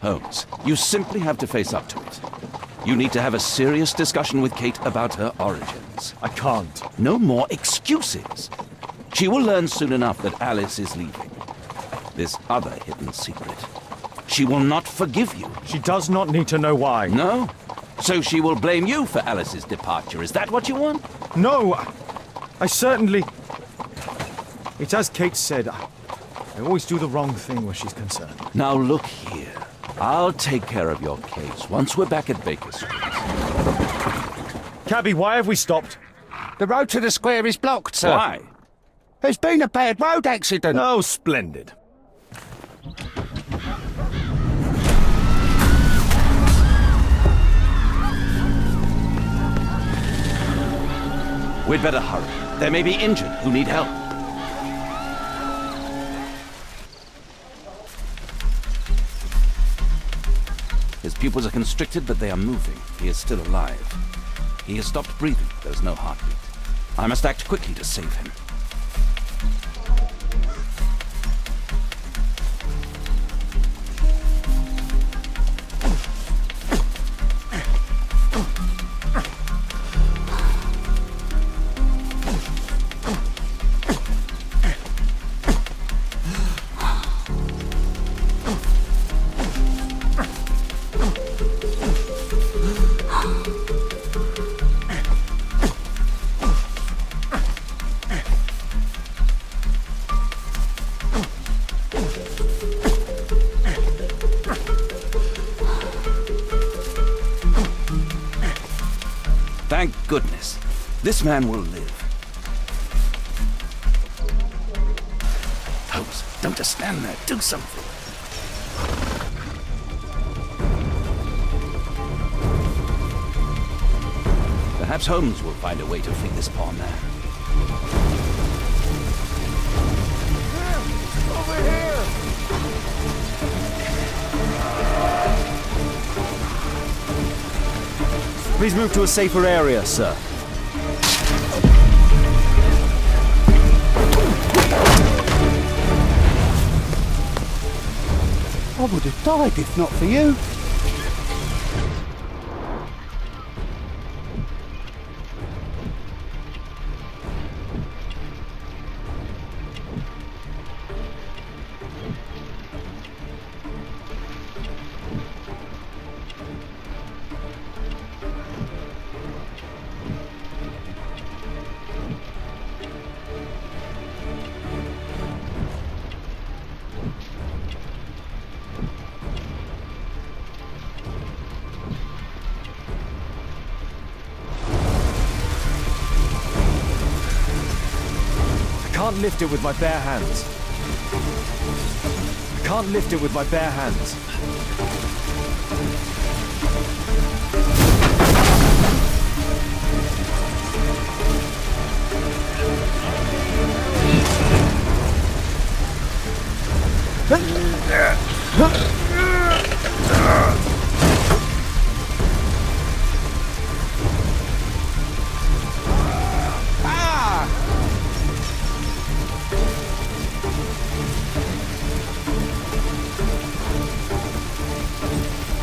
Holmes, you simply have to face up to it. You need to have a serious discussion with Kate about her origins. I can't. No more excuses. She will learn soon enough that Alice is leaving. This other hidden secret. She will not forgive you. She does not need to know why. No? So she will blame you for Alice's departure. Is that what you want? No! I certainly... It's as Kate said, I always do the wrong thing where she's concerned. Now look here. I'll take care of your case once we're back at Baker Street. Cabby, why have we stopped? The road to the square is blocked, sir. Why? There's been a bad road accident. Oh, splendid. We'd better hurry. There may be injured who need help. His pupils are constricted, but they are moving. He is still alive. He has stopped breathing. There's no heartbeat. I must act quickly to save him. Thank goodness. This man will live. Holmes, don't just stand there. Do something. Perhaps Holmes will find a way to free this poor man. Over here! Please move to a safer area, sir. I would have died if not for you. I can't lift it with my bare hands. I can't lift it with my bare hands.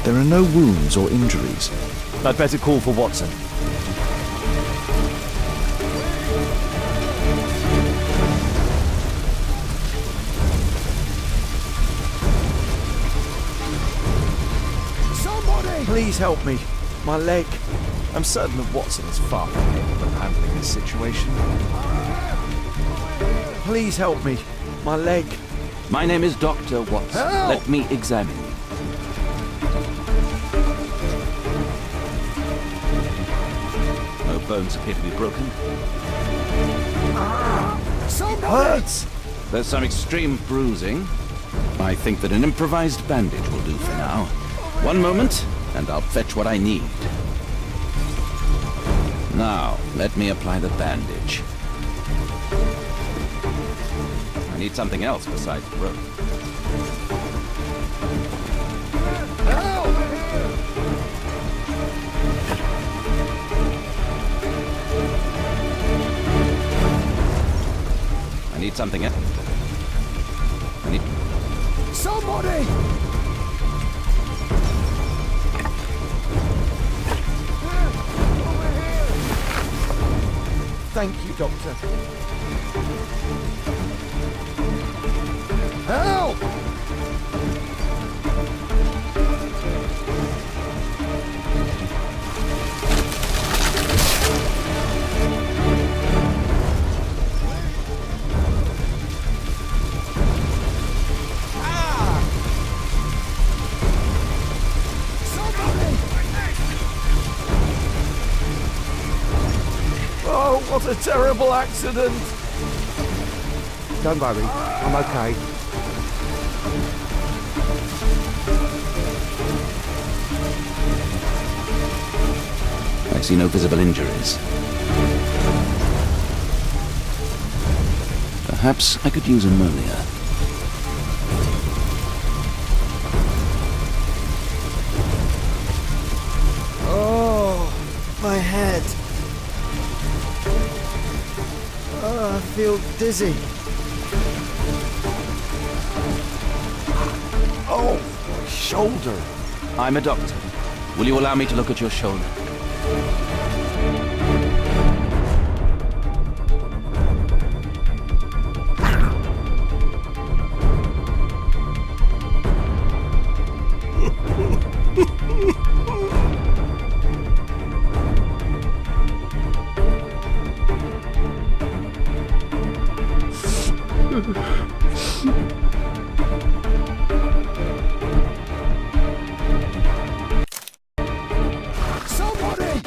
There are no wounds or injuries. I'd better call for Watson. Somebody! Please help me. My leg. I'm certain that Watson is far from capable of handling this situation. Please help me. My leg. My name is Dr. Watson. Help! Let me examine you. No bones appear to be broken. Somebody! Hurts! There's some extreme bruising. I think that an improvised bandage will do for now. One moment, and I'll fetch what I need. Now, let me apply the bandage. I need something else besides rope. I need something else. I need... Somebody! Thank you, Doctor. Help! Oh, what a terrible accident! Don't worry, I'm okay. I see no visible injuries. Perhaps I could use ammonia. Oh, my head. Oh, I feel dizzy. Oh, my shoulder. I'm a doctor. Will you allow me to look at your shoulder? Somebody!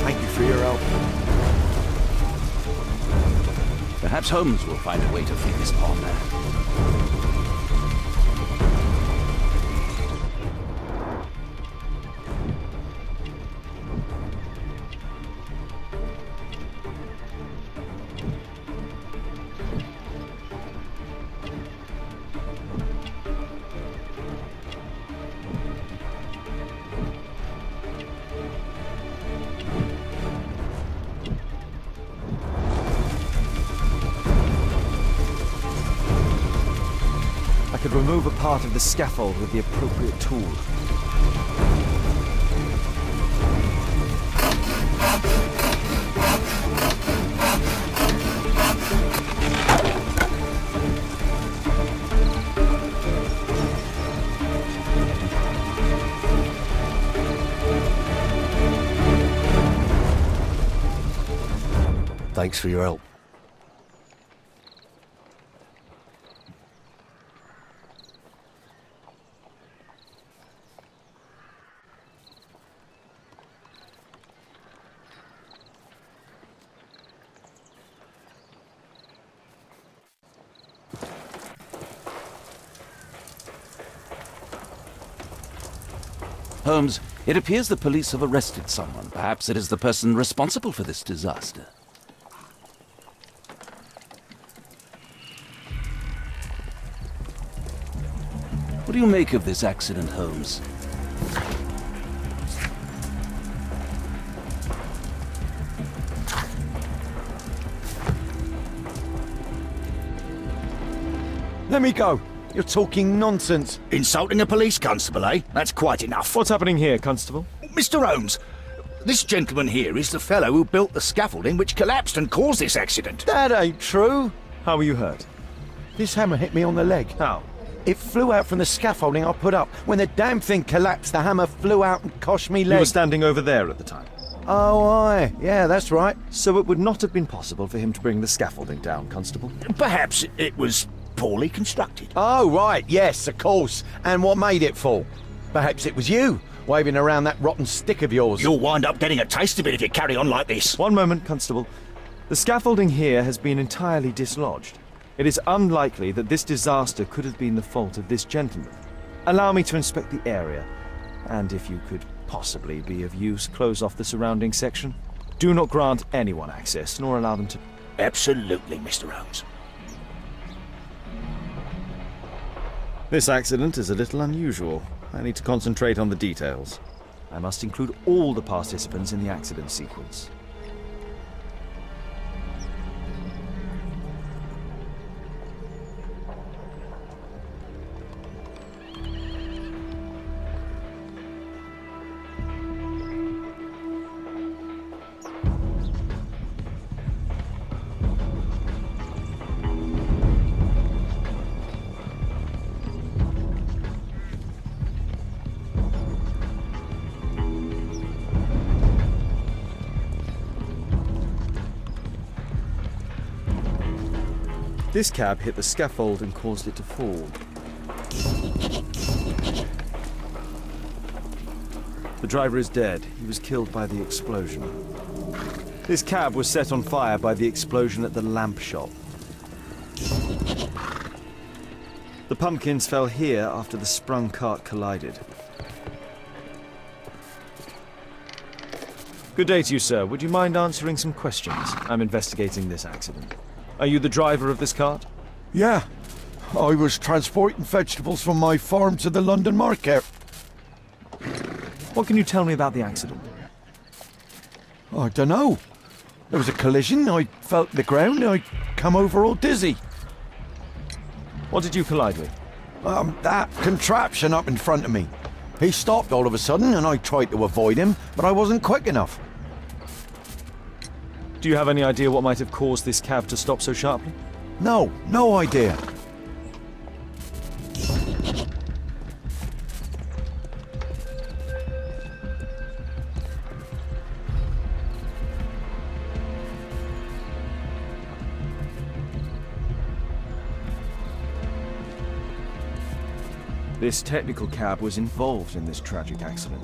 Thank you for your help. Perhaps Holmes will find a way to free this poor man. I could remove a part of the scaffold with the appropriate tool. Thanks for your help. Holmes, it appears the police have arrested someone. Perhaps it is the person responsible for this disaster. What do you make of this accident, Holmes? Let me go! You're talking nonsense. Insulting a police constable, eh? That's quite enough. What's happening here, Constable? Mr. Holmes, this gentleman here is the fellow who built the scaffolding which collapsed and caused this accident. That ain't true. How were you hurt? This hammer hit me on the leg. How? It flew out from the scaffolding I put up. When the damn thing collapsed, the hammer flew out and cost me You leg. were standing over there at the time. Oh, aye. Yeah, that's right. So it would not have been possible for him to bring the scaffolding down, Constable. Perhaps it was poorly constructed. Oh, right. Yes, of course. And what made it fall? Perhaps it was you, waving around that rotten stick of yours. You'll wind up getting a taste of it if you carry on like this. One moment, Constable. The scaffolding here has been entirely dislodged. It is unlikely that this disaster could have been the fault of this gentleman. Allow me to inspect the area, and if you could possibly be of use, close off the surrounding section. Do not grant anyone access, nor allow them to... Absolutely, Mr. Holmes. This accident is a little unusual. I need to concentrate on the details. I must include all the participants in the accident sequence. This cab hit the scaffold and caused it to fall. The driver is dead. He was killed by the explosion. This cab was set on fire by the explosion at the lamp shop. The pumpkins fell here after the sprung cart collided. Good day to you, sir. Would you mind answering some questions? I'm investigating this accident. Are you the driver of this cart? Yeah. I was transporting vegetables from my farm to the London market. What can you tell me about the accident? I don't know. There was a collision, I felt the ground, I come over all dizzy. What did you collide with? That contraption up in front of me. He stopped all of a sudden and I tried to avoid him, but I wasn't quick enough. Do you have any idea what might have caused this cab to stop so sharply? No idea. This technical cab was involved in this tragic accident.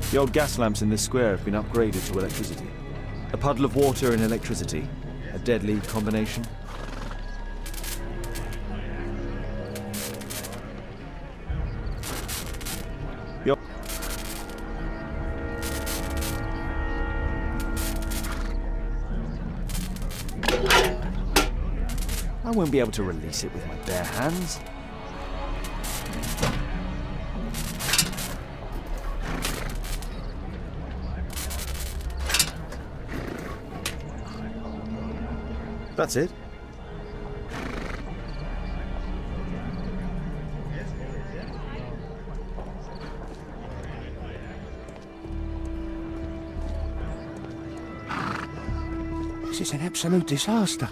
The old gas lamps in this square have been upgraded to electricity. A puddle of water and electricity. A deadly combination. I won't be able to release it with my bare hands. That's it. This is an absolute disaster.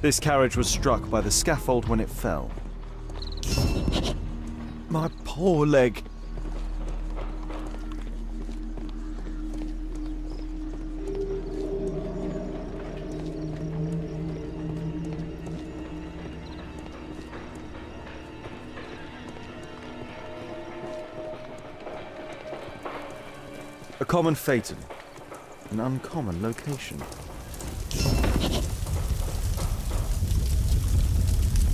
This carriage was struck by the scaffold when it fell. My poor leg. A common phaeton. An uncommon location.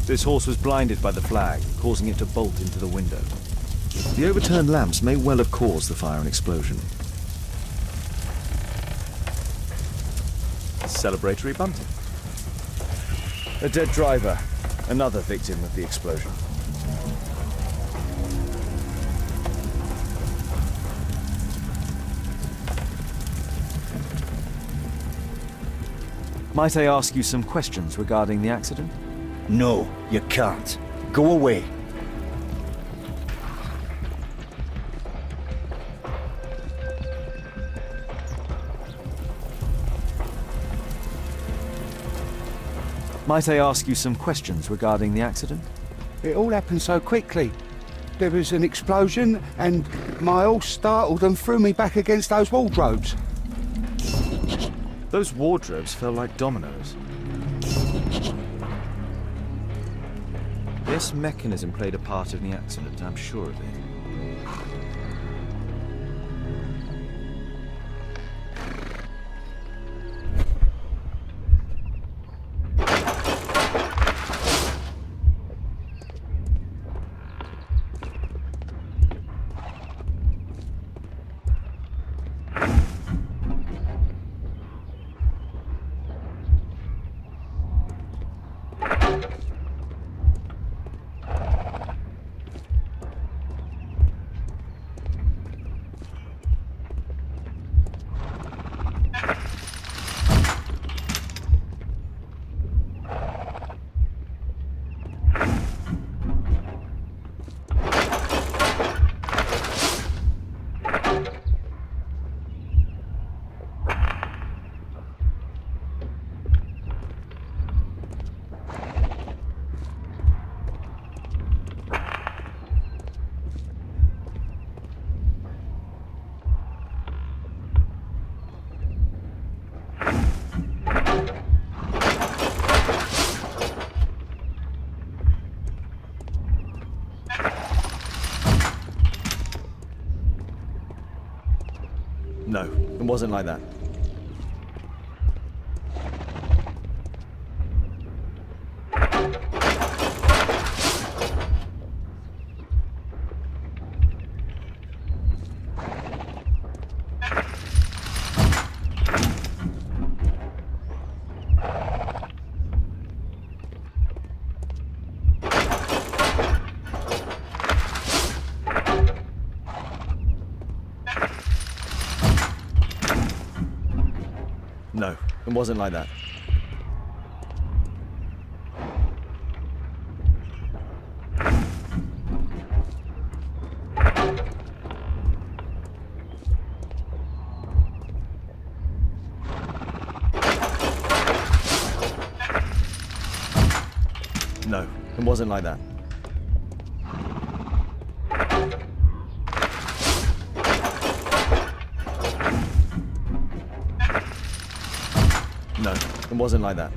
This horse was blinded by the flag, causing it to bolt into the window. The overturned lamps may well have caused the fire and explosion. Celebratory bunting. A dead driver. Another victim of the explosion. Might I ask you some questions regarding the accident? No, you can't. Go away. Might I ask you some questions regarding the accident? It all happened so quickly. There was an explosion and my horse startled and threw me back against those wardrobes. Those wardrobes fell like dominoes. This mechanism played a part in the accident, I'm sure of it. No, it wasn't like that. No, it wasn't like that. No, it wasn't like that. No, it wasn't like that.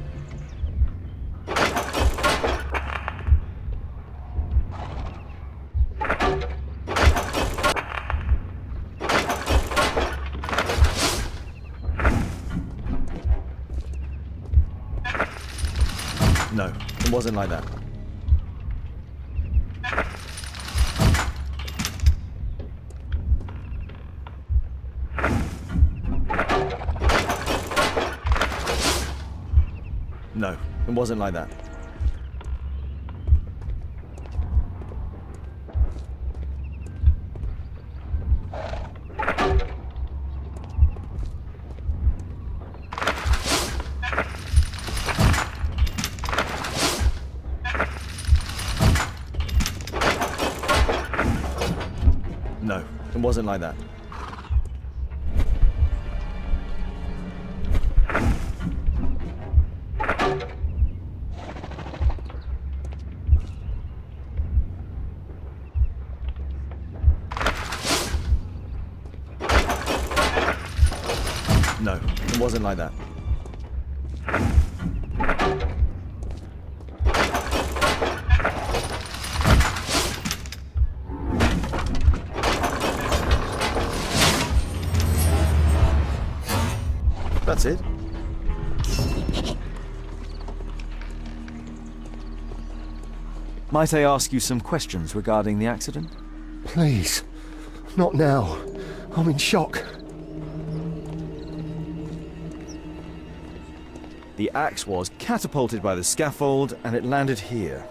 No, it wasn't like that. No, it wasn't like that. No, it wasn't like that. No, it wasn't like that. That's it. Might I ask you some questions regarding the accident? Please, not now. I'm in shock. The axe was catapulted by the scaffold and it landed here.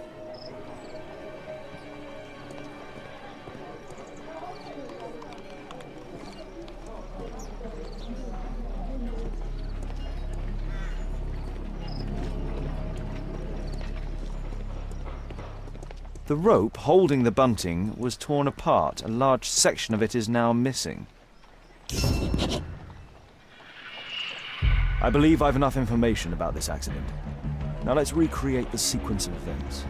The rope holding the bunting was torn apart. A large section of it is now missing. I believe I've enough information about this accident. Now let's recreate the sequence of events.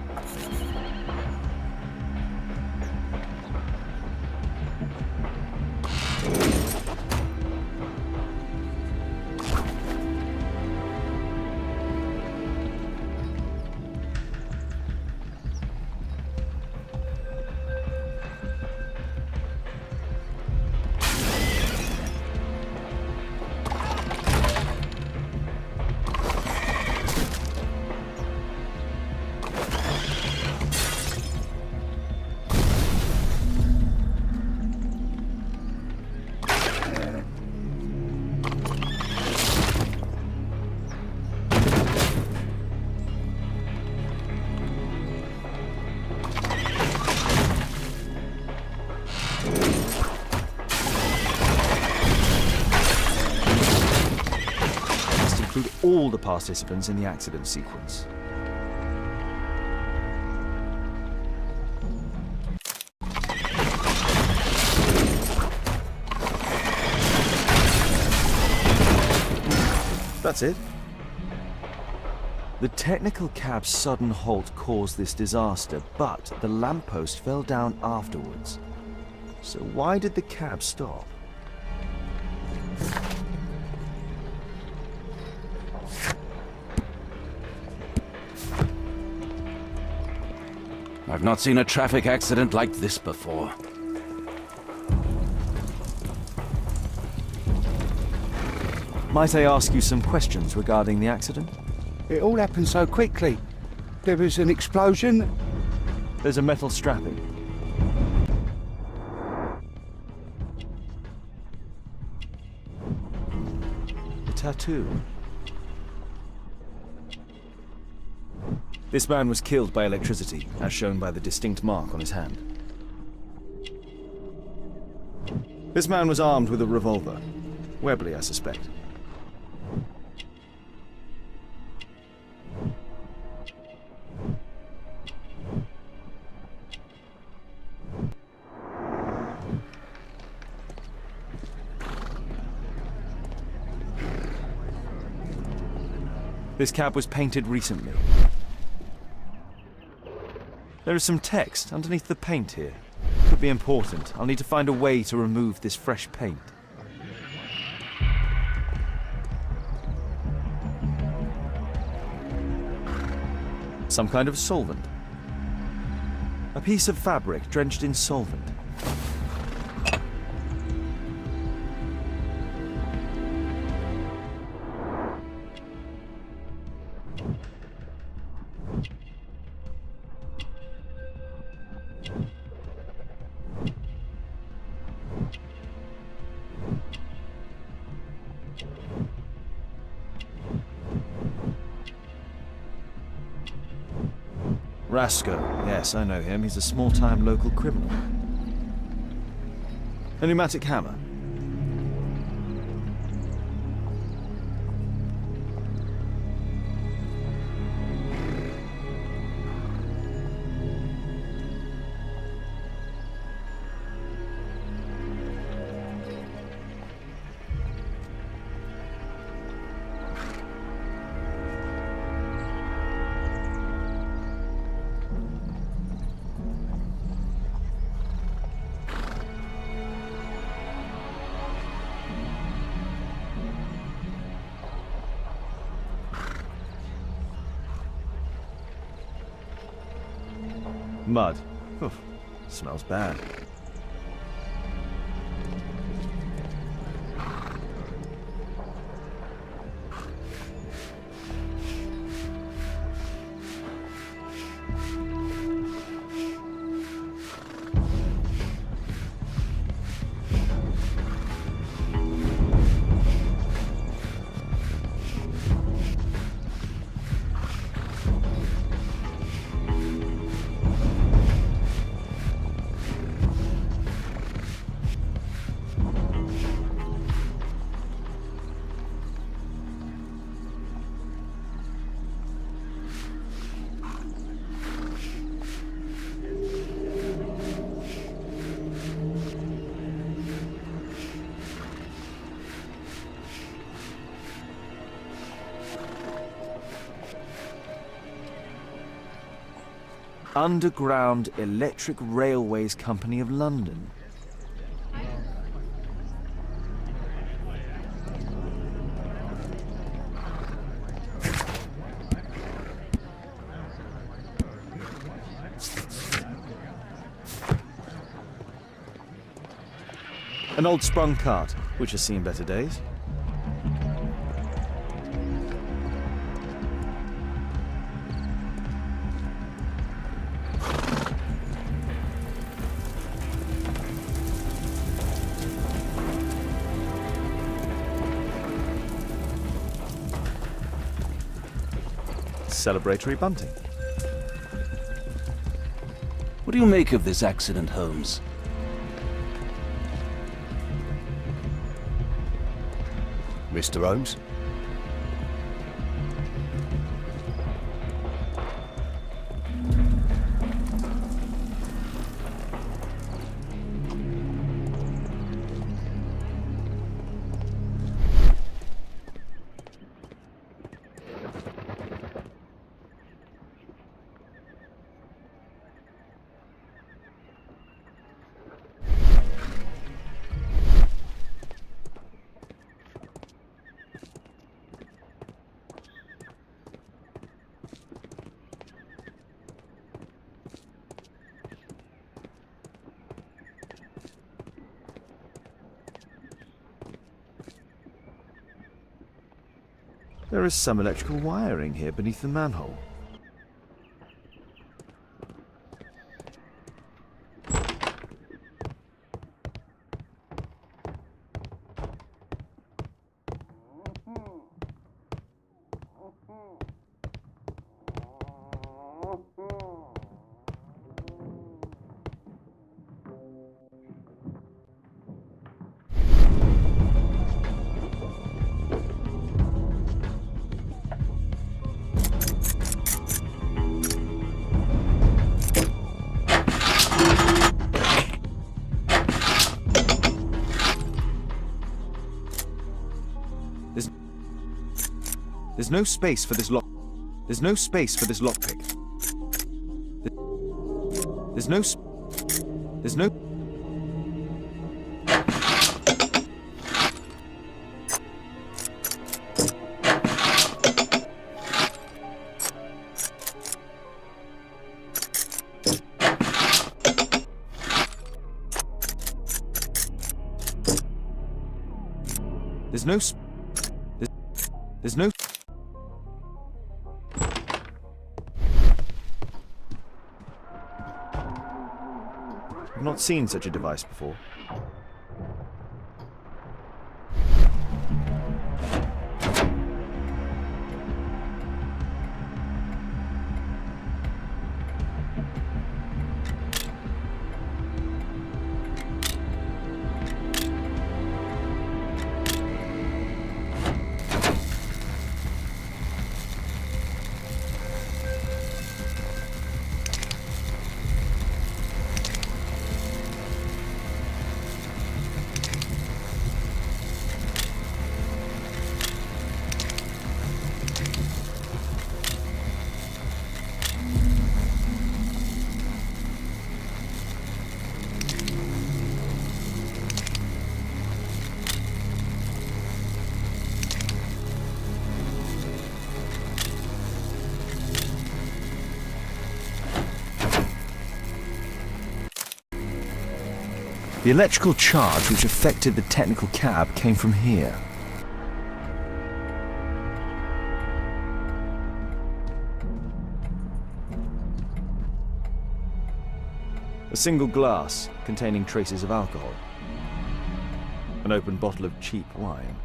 Include all the participants in the accident sequence. That's it. The technical cab's sudden halt caused this disaster, but the lamppost fell down afterwards. So why did the cab stop? I've not seen a traffic accident like this before. Might I ask you some questions regarding the accident? It all happened so quickly. There was an explosion. There's a metal strapping. A tattoo. This man was killed by electricity, as shown by the distinct mark on his hand. This man was armed with a revolver. Webley, I suspect. This cab was painted recently. There is some text underneath the paint here. Could be important. I'll need to find a way to remove this fresh paint. Some kind of solvent. A piece of fabric drenched in solvent. Rasco. Yes, I know him. He's a small-time local criminal. A pneumatic hammer. Mud. Oof, smells bad. Underground Electric Railways Company of London. An old sprung cart, which has seen better days. Celebratory bunting. What do you make of this accident, Holmes? Mr. Holmes? There is some electrical wiring here beneath the manhole. There's no space for this lock. There's no space for this lockpick. There's no. There's no. There's no. There's no. I've not seen such a device before. The electrical charge which affected the technical cab came from here. A single glass containing traces of alcohol. An open bottle of cheap wine.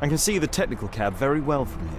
I can see the technical cab very well from here.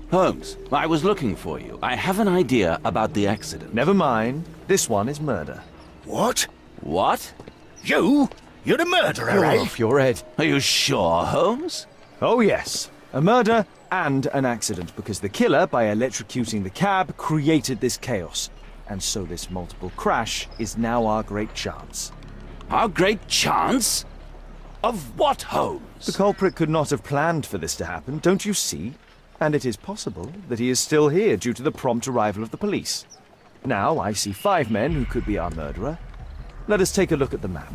Holmes, I was looking for you. I have an idea about the accident. Never mind. This one is murder. What? What? You? You're the murderer, You're eh? off your head. Are you sure, Holmes? Oh yes, a murder and an accident, because the killer, by electrocuting the cab, created this chaos. And so this multiple crash is now our great chance. Our great chance? Of what, Holmes? The culprit could not have planned for this to happen, don't you see? And it is possible that he is still here due to the prompt arrival of the police. Now I see 5 men who could be our murderer. Let us take a look at the map.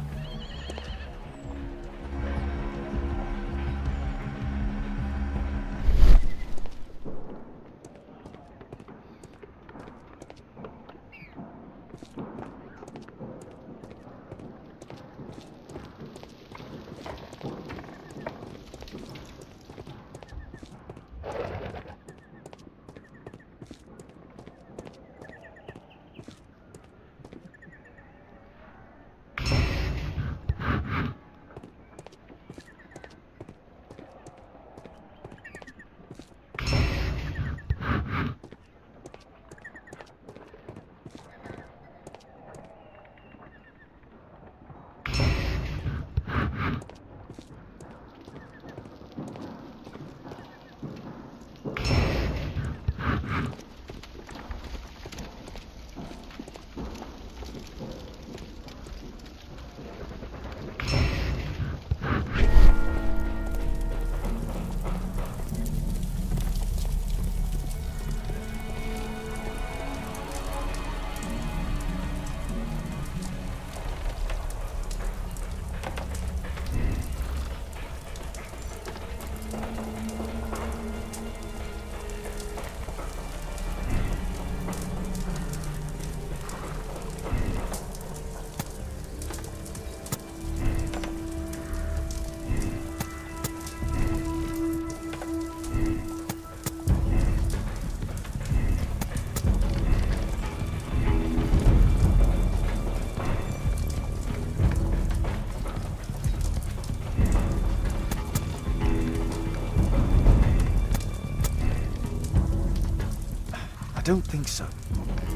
I don't think so.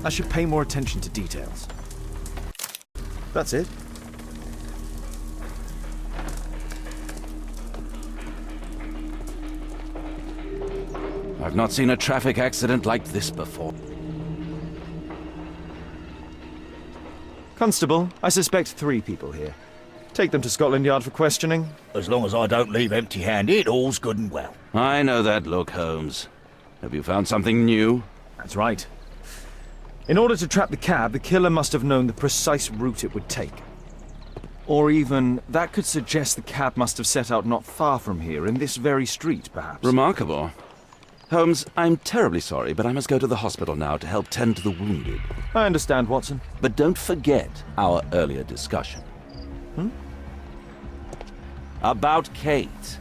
I should pay more attention to details. That's it. I've not seen a traffic accident like this before. Constable, I suspect 3 people here. Take them to Scotland Yard for questioning. As long as I don't leave empty-handed, all's good and well. I know that look, Holmes. Have you found something new? That's right. In order to trap the cab, the killer must have known the precise route it would take. Or even, that could suggest the cab must have set out not far from here, in this very street, perhaps. Remarkable. Holmes, I'm terribly sorry, but I must go to the hospital now to help tend to the wounded. I understand, Watson. But don't forget our earlier discussion. About Kate.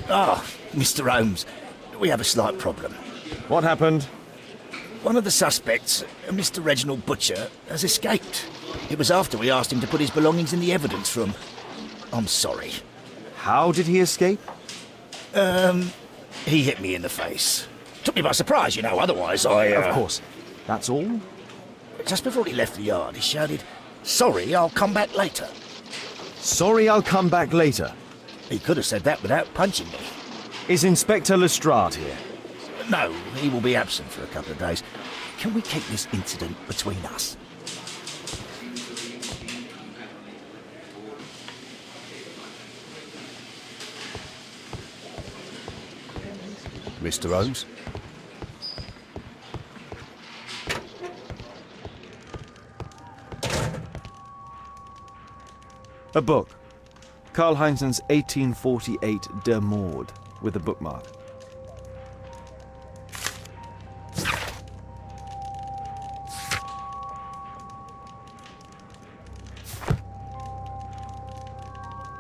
Ah, Mr. Holmes, we have a slight problem. What happened? One of the suspects, Mr. Reginald Butcher, has escaped. It was after we asked him to put his belongings in the evidence room. I'm sorry. How did he escape? He hit me in the face. Took me by surprise, you know, otherwise I... Of course. That's all? Just before he left the yard, he shouted, "Sorry, I'll come back later." Sorry, I'll come back later. He could have said that without punching me. Is Inspector Lestrade here? No, he will be absent for a couple of days. Can we keep this incident between us? Mr. Holmes? A book. Karl Heinzen's 1848 Der Mord, with a bookmark.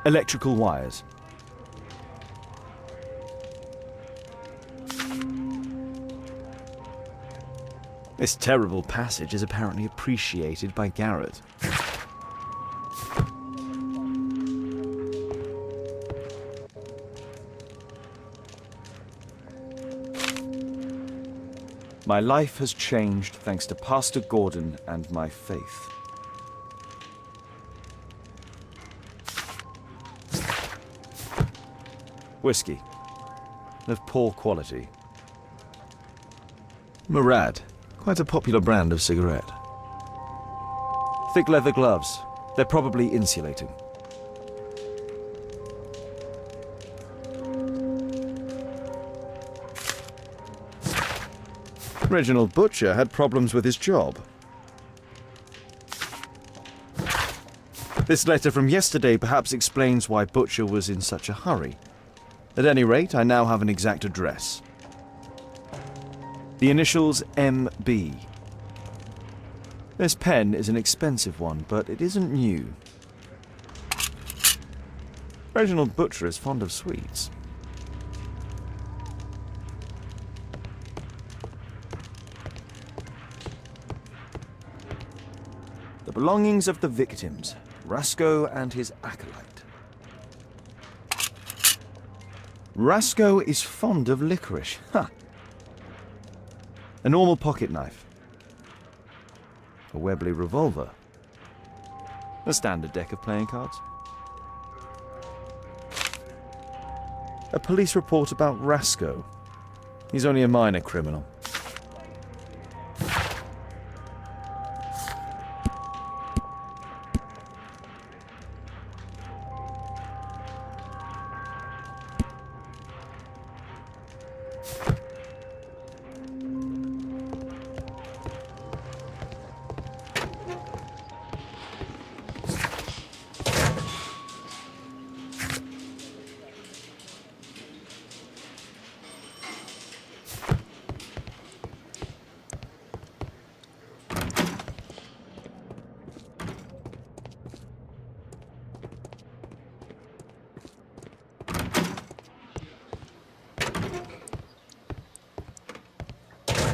Electrical wires. This terrible passage is apparently appreciated by Garrett. My life has changed thanks to Pastor Gordon and my faith. Whiskey. Of poor quality. Murad, quite a popular brand of cigarette. Thick leather gloves. They're probably insulating. Reginald Butcher had problems with his job. This letter from yesterday perhaps explains why Butcher was in such a hurry. At any rate, I now have an exact address. The initials MB. This pen is an expensive one, but it isn't new. Reginald Butcher is fond of sweets. The belongings of the victims, Rasco and his acolyte. Rasco is fond of licorice. Ha! A normal pocket knife. A Webley revolver. A standard deck of playing cards. A police report about Rasco. He's only a minor criminal.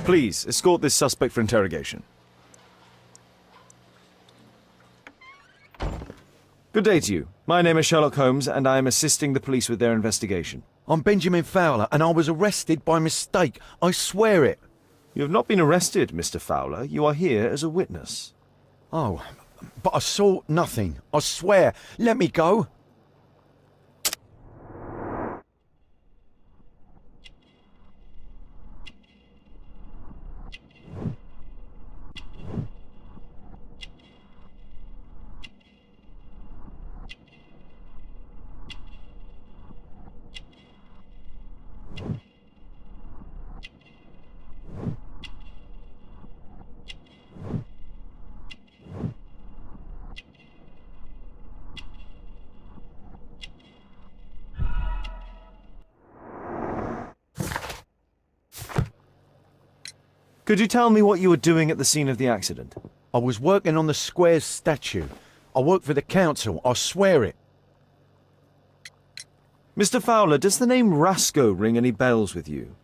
Please, escort this suspect for interrogation. Good day to you. My name is Sherlock Holmes, and I am assisting the police with their investigation. I'm Benjamin Fowler, and I was arrested by mistake. I swear it. You have not been arrested, Mr. Fowler. You are here as a witness. Oh, but I saw nothing. I swear. Let me go. Could you tell me what you were doing at the scene of the accident? I was working on the square's statue. I work for the council. I swear it. Mr. Fowler, does the name Rasco ring any bells with you?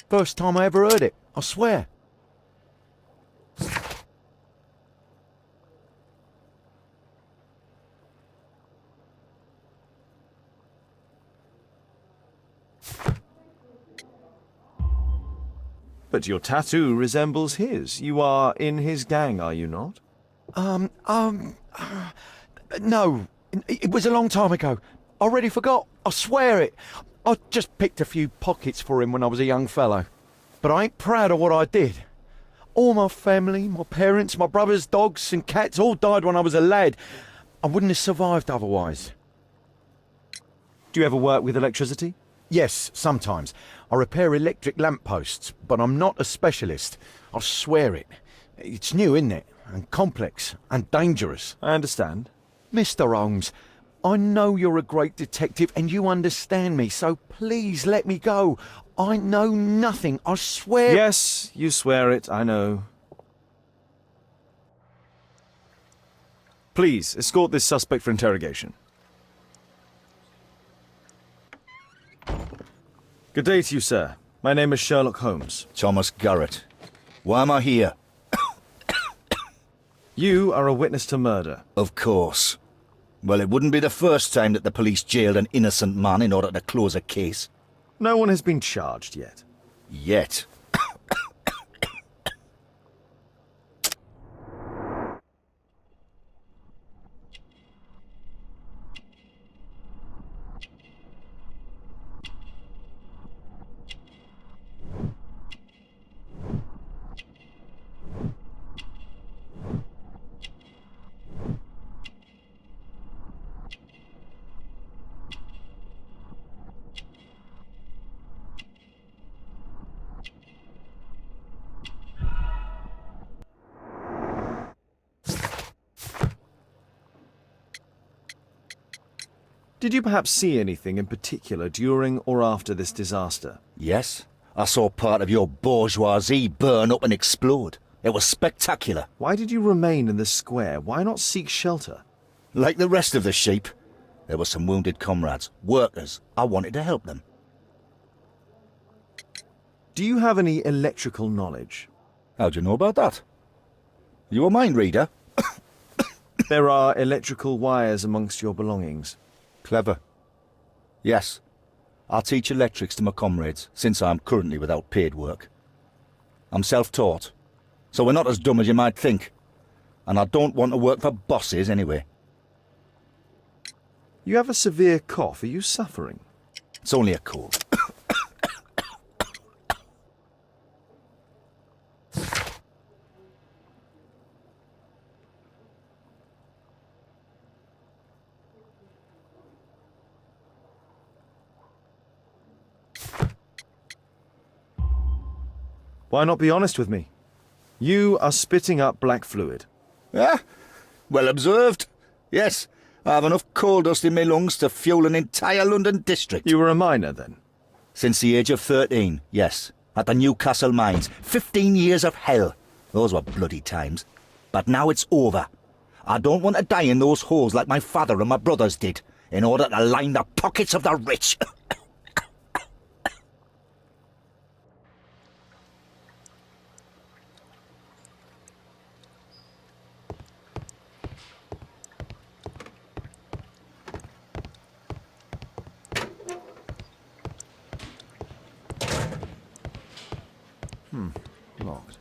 First time I ever heard it. I swear. But your tattoo resembles his. You are in his gang, are you not? No. It was a long time ago. I already forgot. I swear it. I just picked a few pockets for him when I was a young fellow. But I ain't proud of what I did. All my family, my parents, my brothers, dogs and cats all died when I was a lad. I wouldn't have survived otherwise. Do you ever work with electricity? Yes, sometimes. I repair electric lampposts, but I'm not a specialist. I swear it. It's new, isn't it? And complex and dangerous. I understand. Mr. Holmes, I know you're a great detective and you understand me, so please let me go. I know nothing, I swear. Yes, you swear it, I know. Please, escort this suspect for interrogation. Good day to you, sir. My name is Sherlock Holmes. Thomas Garrett. Why am I here? You are a witness to murder. Of course. Well, it wouldn't be the first time that the police jailed an innocent man in order to close a case. No one has been charged yet. Yet. Did you perhaps see anything in particular during or after this disaster? Yes, I saw part of your bourgeoisie burn up and explode. It was spectacular. Why did you remain in the square? Why not seek shelter? Like the rest of the sheep, there were some wounded comrades, workers. I wanted to help them. Do you have any electrical knowledge? How do you know about that? You a mind reader? There are electrical wires amongst your belongings. Clever. Yes, I teach electrics to my comrades, since I am currently without paid work. I'm self-taught, so we're not as dumb as you might think. and I don't want to work for bosses anyway. You have a severe cough. Are you suffering? It's only a cold. Why not be honest with me? You are spitting up black fluid. Ah, well observed. Yes, I have enough coal dust in my lungs to fuel an entire London district. You were a miner then? Since the age of 13, yes. At the Newcastle mines. 15 years of hell. Those were bloody times. But now it's over. I don't want to die in those holes like my father and my brothers did, in order to line the pockets of the rich. Locked.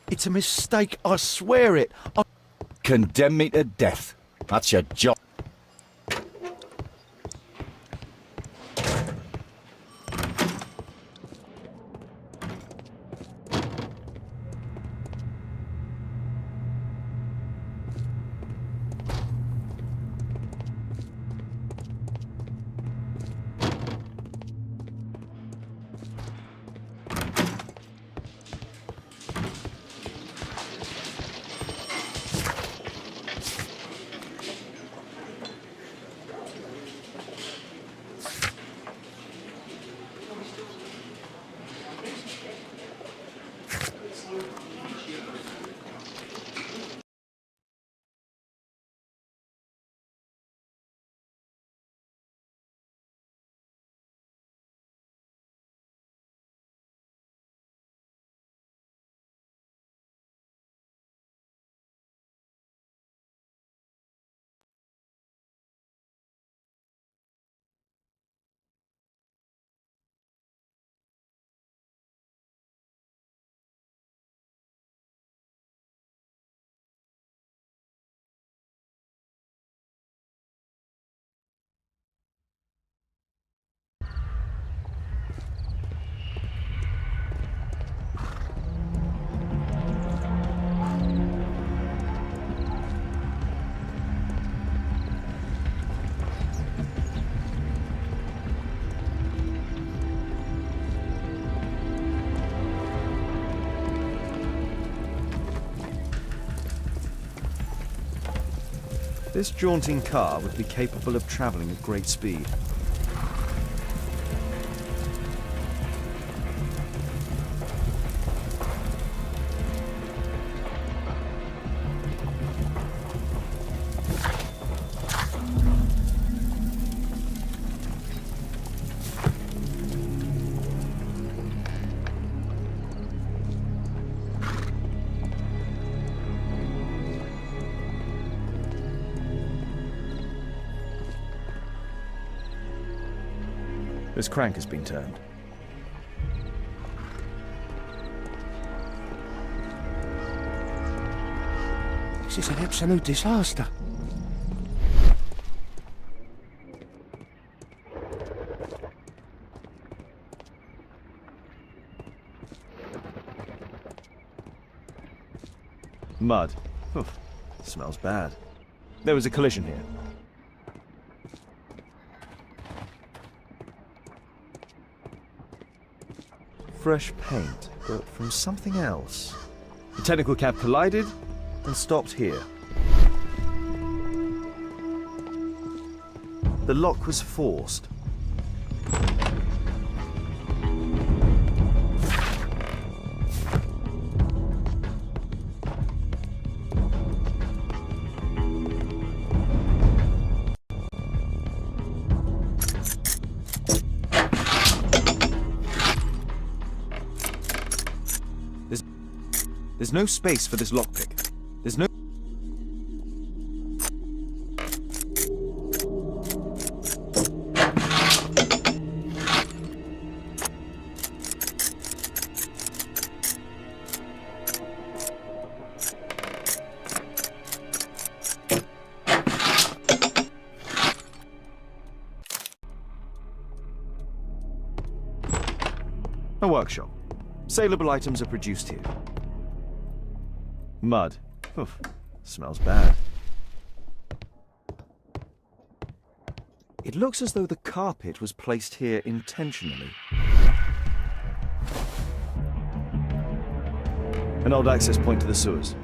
It's a mistake, I swear it. Condemn me to death. That's your job. This jaunting car would be capable of travelling at great speed. This crank has been turned. This is an absolute disaster. Mud. Oof, smells bad. There was a collision here. Fresh paint, but from something else. The technical cab collided and stopped here. The lock was forced. There's no space for this lockpick. There's no... A workshop. Saleable items are produced here. Mud. Oof, smells bad. It looks as though the carpet was placed here intentionally. An old access point to the sewers.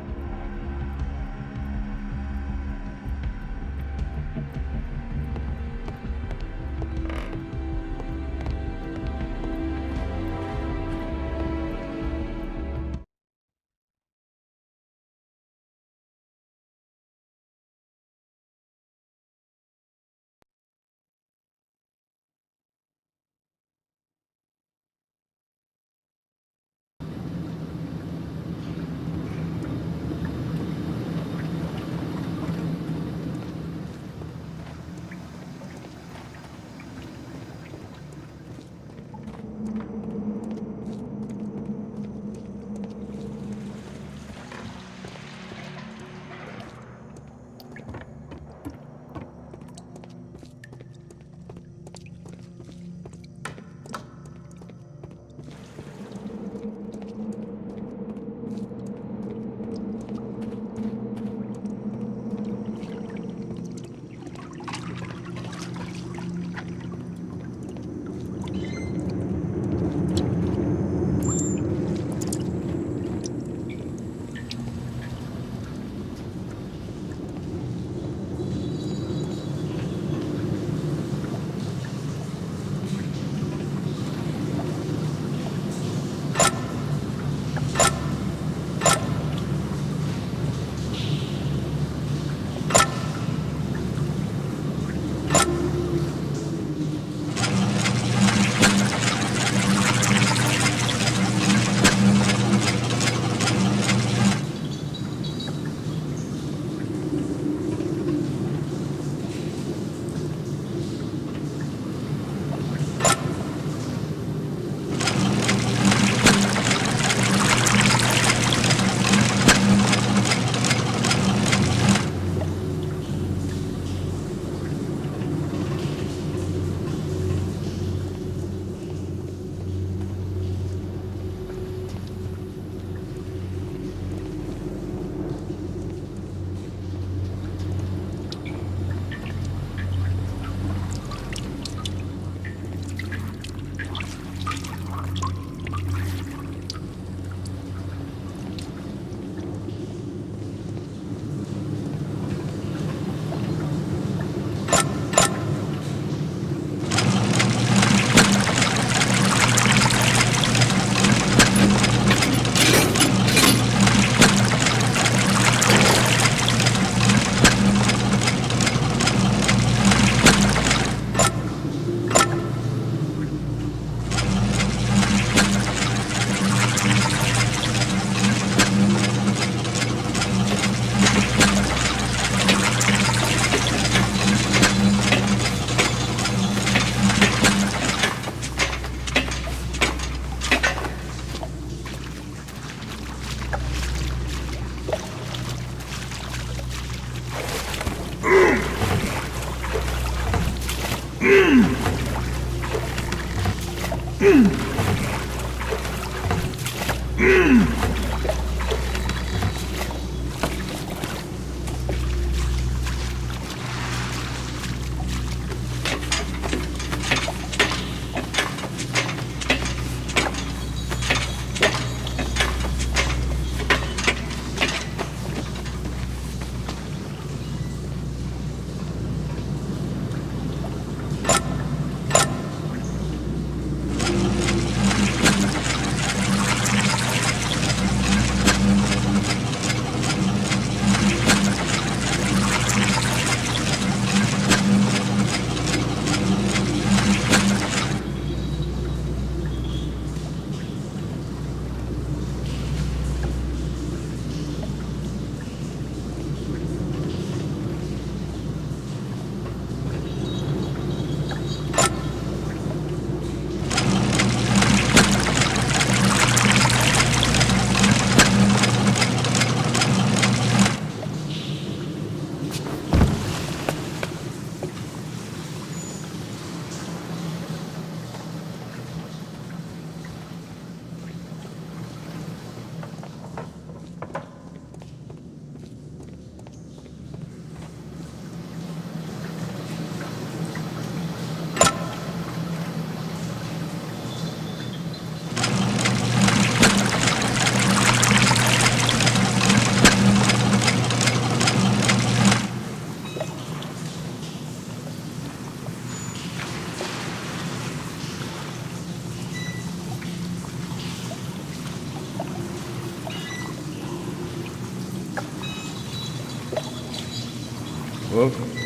Whoa.